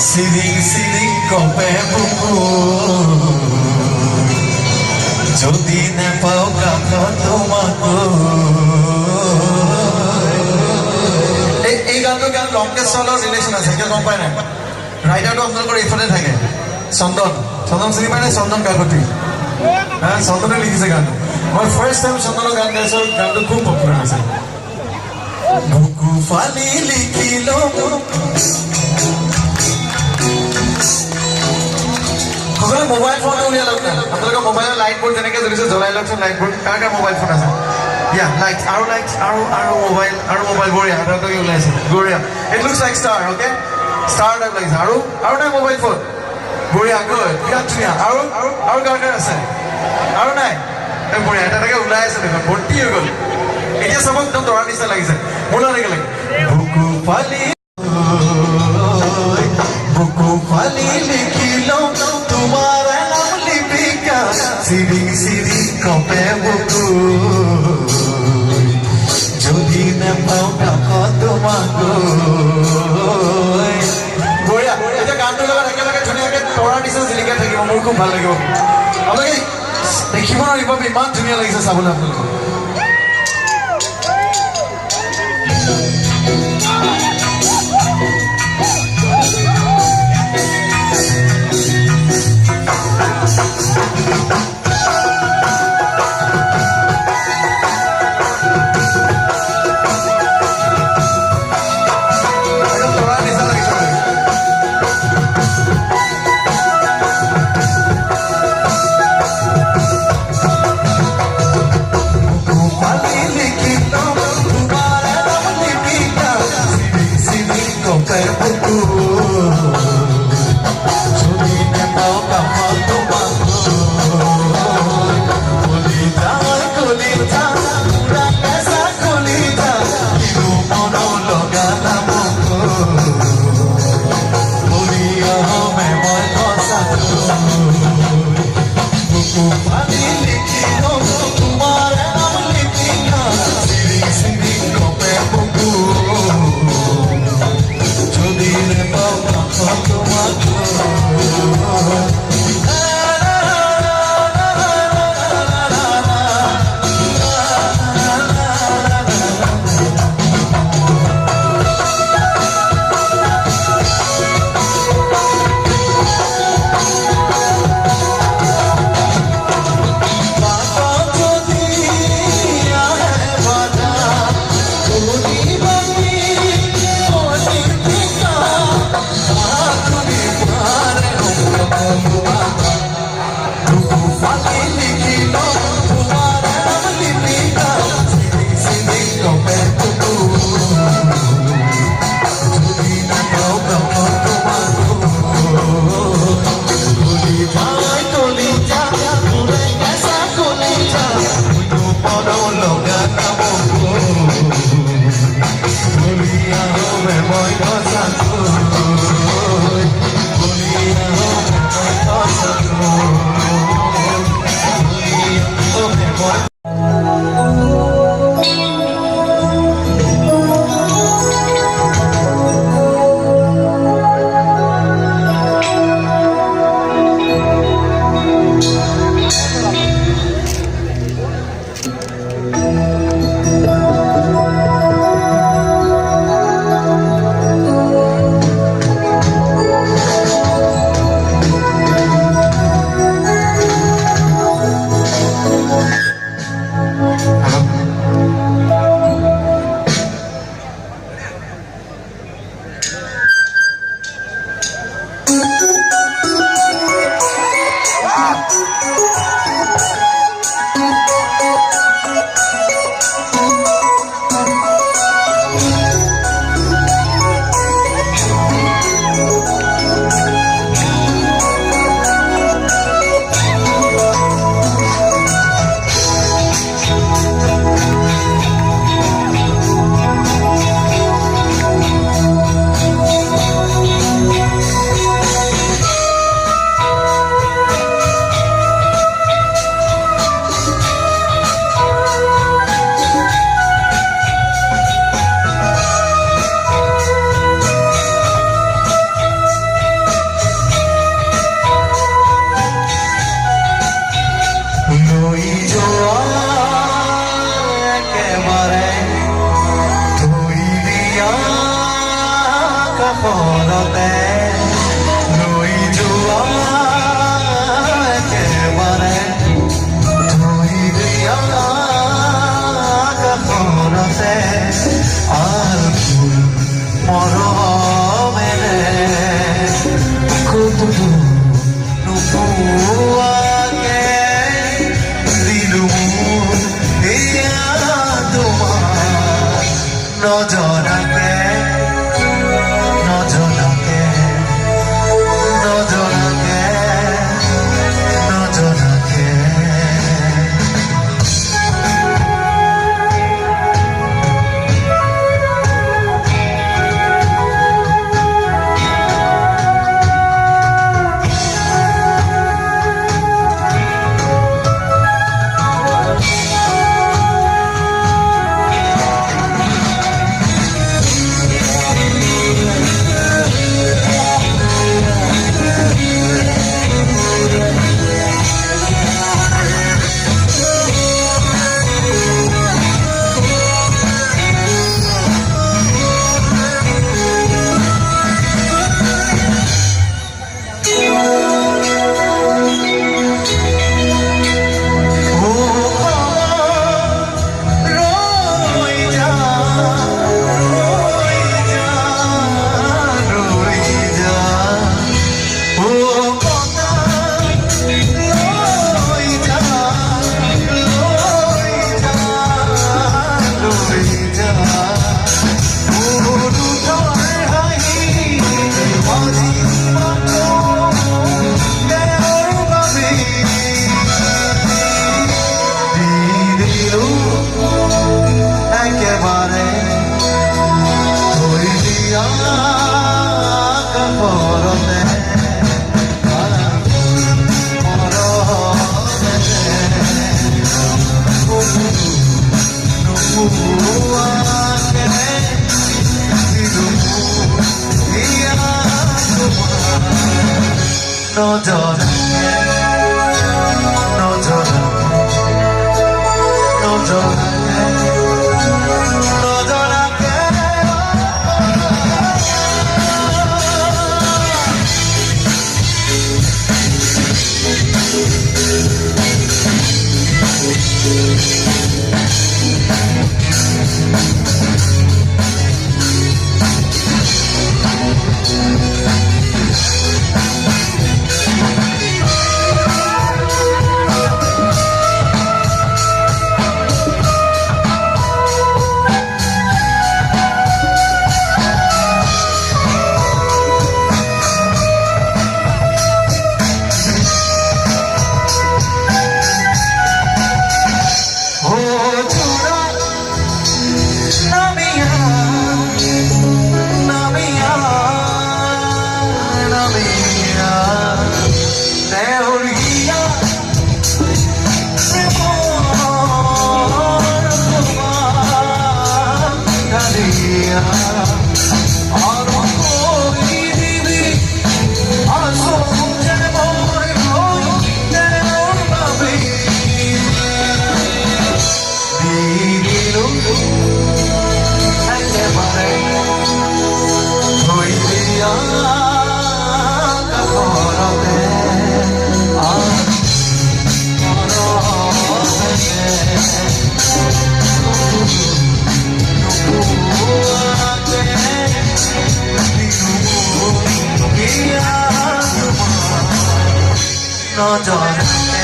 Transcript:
সিরিং সিরিং কপে বুকু যদি না পাও কাকা তোমাকে এই গানটো গান লংকেষ্ট চলৰ ৰিলেশ্যন আছে কিয় গম পায় নাই ৰাইটাৰটো আপোনালোকৰ এইফালে থাকে চন্দন চিনি পায় নাই চন্দন কাকতি চন্দনে লিখিছে গানটো মই ফাৰ্ষ্ট টাইম চন্দনৰ গান গাইছোঁ গানটো খুব পপুলাৰ হৈছে বুকু ফালি লিখিলো সকলে মোবাইল ফোন উলিয়াই লওক না আপোনালোকৰ মোবাইলৰ লাইটবোৰ যেনেকৈ জ্বলিছে জ্বলাই লওকচোন লাইটবোৰ কাৰ কাৰ মোবাইল ফোন আছে ইয়া লাইট আৰু মোবাইল বঢ়িয়া হাততে ওলাইছে বঢ়িয়া it looks like star okay star type লাগিছে আৰু নাই মোবাইল ফোন বঢ়িয়া গুড বিৰাট ধুনীয়া আৰু কাৰ কাৰ আছে আৰু নাই বঢ়িয়া এটা ওলাই আছে দেখোন ভৰ্তি হৈ গ'ল এতিয়া চবক একদম তৰাৰ নিচিনা লাগিছে মোৰ লাগে বুকু ফালি লিখিলো তোমাৰ নাম লিপিকা চিৰি চিৰি কপে বুকু যদি নাপাও কাকা তোমাকে বঢ়িয়া এতিয়া গানটোৰ লগত একেলগে ধুনীয়াকৈ তৰাৰ নিচিনা জিলিকাই থাকিব মোৰ খুব ভাল লাগিব আপোনালোকে দেখিব নোৱাৰিব ইমান ধুনীয়া লাগিছে চাবলৈ আপোনালোকক কাষৰতে ৰৈ যোৱা একেবাৰে থৈ দিয়া কাষৰতে আল ফুল মৰমেৰে ক'তো নোপোৱাকে দিলো মোৰ এয়া তোমাৰ নজনাকে নজনাকে নজনাকে নজনাকে no llores.